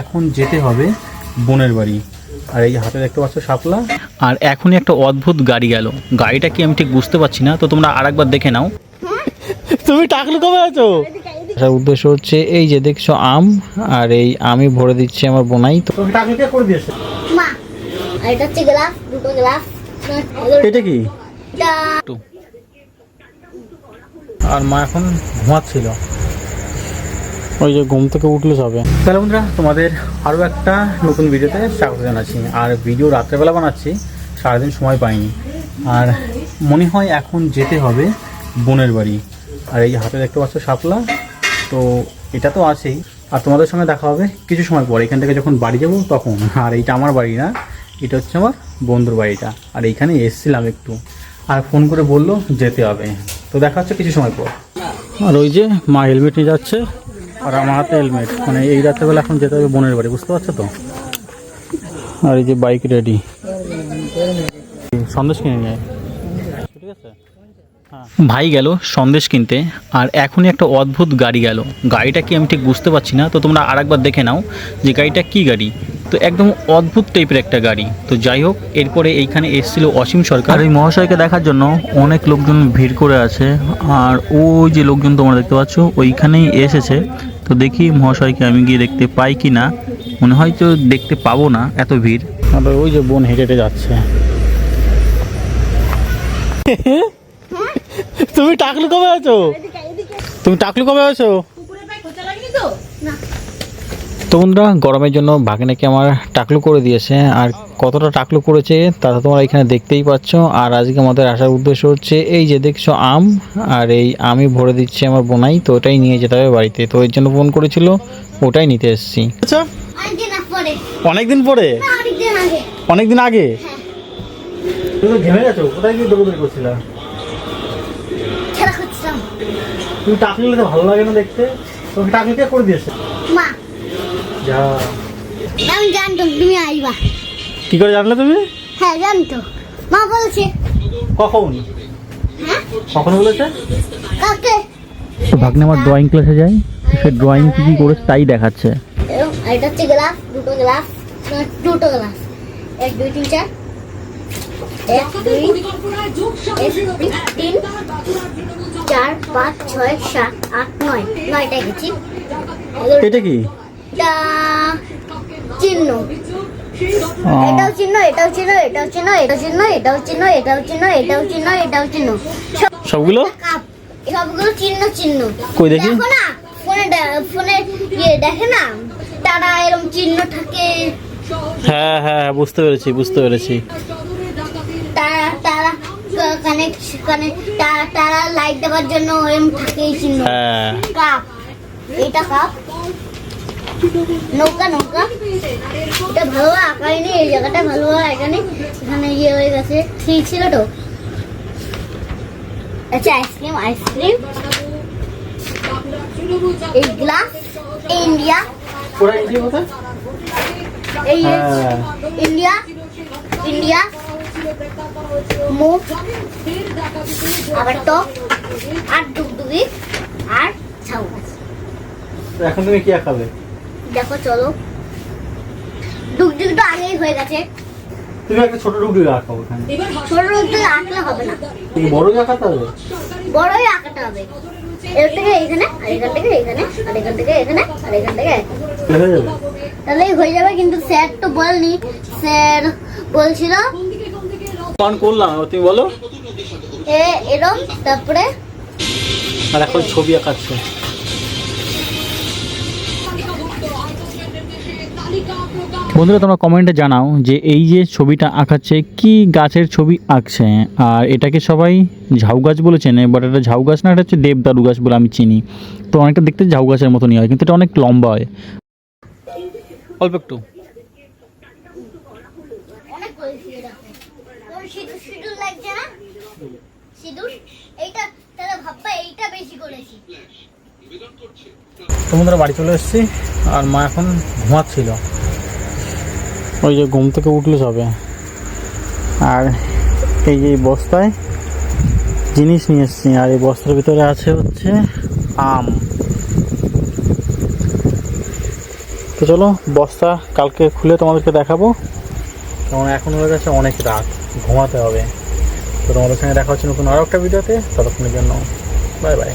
এখন যেতে হবে বোনের বাড়ি। আর এই হাতে দেখতে পাচ্ছ শাপলা, আর এখনই একটা অদ্ভুত গাড়ি গেল। গাড়িটা কি আমি ঠিক বুঝতে পারছি না, তো তোমরা আরেকবার দেখে নাও। তুমি টাকলু কবে আছো? আসার উদ্দেশ্য হচ্ছে এই যে দেখছো আম, আর এই আমি ভরে দিচ্ছি আমার বোনাই। তো টাকলু কে করে দিয়েছে? মা। আর এটা হচ্ছে গ্লাস, দুটো গ্লাস। এটা কি? আর মা এখন ঘুমাচ্ছিল, ওই যে ঘুম থেকে উঠলো সবে। তাহলে বন্ধুরা, তোমাদের আরও একটা নতুন ভিডিওতে স্বাগত জানাচ্ছি। আর ভিডিও রাত্রেবেলা বানাচ্ছি, সারাদিন সময় পাইনি। আর মনে হয় এখন যেতে হবে বোনের বাড়ি। আর এই হাতে দেখতে পাচ্ছ শাপলা, তো এটা তো আছেই। আর তোমাদের সঙ্গে দেখা হবে কিছু সময় পর, এখান থেকে যখন বাড়ি যাব তখন। আর এইটা আমার বাড়ি না, এটা হচ্ছে আমার বন্ধুর বাড়িটা। আর এইখানে এসছিলাম একটু, আর ফোন করে বললো যেতে হবে। তো দেখা হচ্ছে কিছু সময় পর। আর ওই যে মা হেলমেট নিয়ে যাচ্ছে, আর আমার হাতে হেলমেট। মানে এই রাত্রেবেলা এখন যেতে হবে বোনের বাড়ি, বুঝতে পারছো তো? আর এই যে বাইক রেডি, সন্দেশ কিনে নেয়। ঠিক আছে, ভাই গেল সন্দেশ কিনতে, আর এখনই একটা অদ্ভুত গাড়ি গেল। গাড়িটা কি আমি ঠিক বুঝতে পারছি না, তো তোমরা আরেকবার দেখে নাও যে গাড়িটা কি গাড়ি। তো একদম অদ্ভুত টাইপের একটা গাড়ি। তো যাই হোক, এরপরে এইখানে এসেছিল অসীম সরকার। এই মহাশয়কে দেখার জন্য অনেক লোকজন ভিড় করে আছে। আর ওই যে লোকজন তোমরা দেখতে পাচ্ছ ওইখানেই এসেছে। তো দেখি মহাশয়কে আমি গিয়ে দেখতে পাই কি না। মনে হয় তো দেখতে পাবো না, এত ভিড়। আর ওই যে বোন হেঁটে হেঁটে যাচ্ছে। তুমি টাকলু কবে আছো? তুমি টাকলু কবে আছো? তো বন্ধুরা, গরমের জন্য ভাগিনাকে আমার টাকলু করে দিয়েছে। আর কতটা টাকলু করেছে তা তোমরা এখানে দেখতেই পাচ্ছ। আর আজকে আমাদের আসার উদ্দেশ্য হচ্ছে এই যে দেখছো আম, আর এই আমি ভরে দিচ্ছি আমার বোনাই। তো ওটাই নিয়ে যেতে হবে বাড়িতে, তো এর জন্য ফোন করেছিল, ওটাই নিতে এসেছি। আচ্ছা, অনেকদিন পরে? অনেকদিন আগে? তুমি তো ঘেমে গেছো, কোথায় গিয়ে দৌড়দৌড়ি করছিলা? তুমি টাকলু তো ভালো লাগে না দেখতে, তুমি টাকলু কে করে দিয়েছে? মা। যা, আমি জানতাম তুমি আসবা। কি করে জানলে তুমি? হ্যাঁ জানতো, মা বলছে। কখন? হ্যাঁ কখন বলেছে? কাকে? তো ভাগ্নে আমার ড্রয়িং ক্লাসে যায়, সে ড্রয়িং কি কি করেছে তাই দেখাচ্ছে। এটা হচ্ছে গ্লাস, দুটো গ্লাস। দুটো গ্লাস, 1 2 3 4, 1 2 3 4 5 6 7 8 9, 9টা গেছি। এটা কি? এটা চিহ্ন। এটাও চিহ্ন, এটাও চিহ্ন, এটাও চিহ্ন, এটাও চিহ্ন, এটাও চিহ্ন, এটাও চিহ্ন, এটাও চিহ্ন, এটাও চিহ্ন। সবগুলো কাপ, সবগুলো চিহ্ন চিহ্ন। কই দেখি? দেখো না ফোনে দেখে না, তারা এরকম চিহ্ন থাকে। হ্যাঁ হ্যাঁ, বুঝতে পেরেছি বুঝতে পেরেছি। তারা তারা তারা লাইট দেওয়ার জন্য এরকম থাকে এই চিহ্ন। হ্যাঁ, কাপ, এটা কাপ। নৌকা, নৌকা। এটা ভালোভাবে আঁকায়নি, এই জায়গাটা ভালোভাবে আঁকায়নি, এখানে ইয়ে হয়ে গেছে, ঠিক ছিল তো। আচ্ছা, আইসক্রিম, আইসক্রিম। এই গ্লাস, ইন্ডিয়া। পুরো ইন্ডিয়া কথা? এই ইন্ডিয়া, ইন্ডিয়া। মুখ, আবার টপ, আর ডুগডুগি, আর ছাউ। এখন তুমি কি খাবে? দেখো, চলো। ডুগডুগি তো আগেই হয়ে গেছে। তুমি একটা ছোট ডুগডুগি আঁকাও ওখানে। ছোট ডুগডুগি আঁকলে হবে না, তুমি বড় আঁকাতে হবে। বড়ই আঁকাতে হবে। এর থেকে এখানে, আর এখান থেকে এখানে, আর এখান থেকে এখানে, আর এখান থেকে হয়ে যাবে। তাহলেই হয়ে যাবে। কিন্তু স্যার তো বলেনি, স্যার বলছিল ফোন করলাম, তুমি বলো। এরম, তারপরে আর এখন ছবি আঁকাচ্ছে। বন্ধুরা, তোমরা কমেন্টে জানাও যে এই যে ছবিটা আঁকাচ্ছে কি গাছের ছবি আঁকছে। আর এটাকে সবাই ঝাউ গাছ বলে চেনে, বাট এটা ঝাউ গাছ না, এটা হচ্ছে দেবদারু গাছ বলে আমি চিনি। তো অনেকটা দেখতে ঝাউ গাছের মতনই হয়, কিন্তু এটা অনেক লম্বা হয়। অল্প একটু অনেক করেছি। এটা তোর সিঁদুর সিঁদুর লাগছে না? সিঁদুর এইটা, তাহলে ভাববা এইটা বেশি করেছি। তো বন্ধুরা, বাড়ি চলে এসেছি, আর মা এখন ঘুমাচ্ছিল, ওই যে ঘুম থেকে উঠলো সবে। আর এই যে বস্তায় জিনিস নিয়ে এসেছি, আর এই বস্তার ভিতরে আছে হচ্ছে আম। তো চলো বস্তা কালকে খুলে তোমাদেরকে দেখাবো, কারণ এখন হয়ে গেছে অনেক রাত, ঘুমাতে হবে। তো তোমাদের সঙ্গে দেখা হচ্ছে নতুন আরও একটা ভিডিওতে, ততক্ষণের জন্য বাই বাই।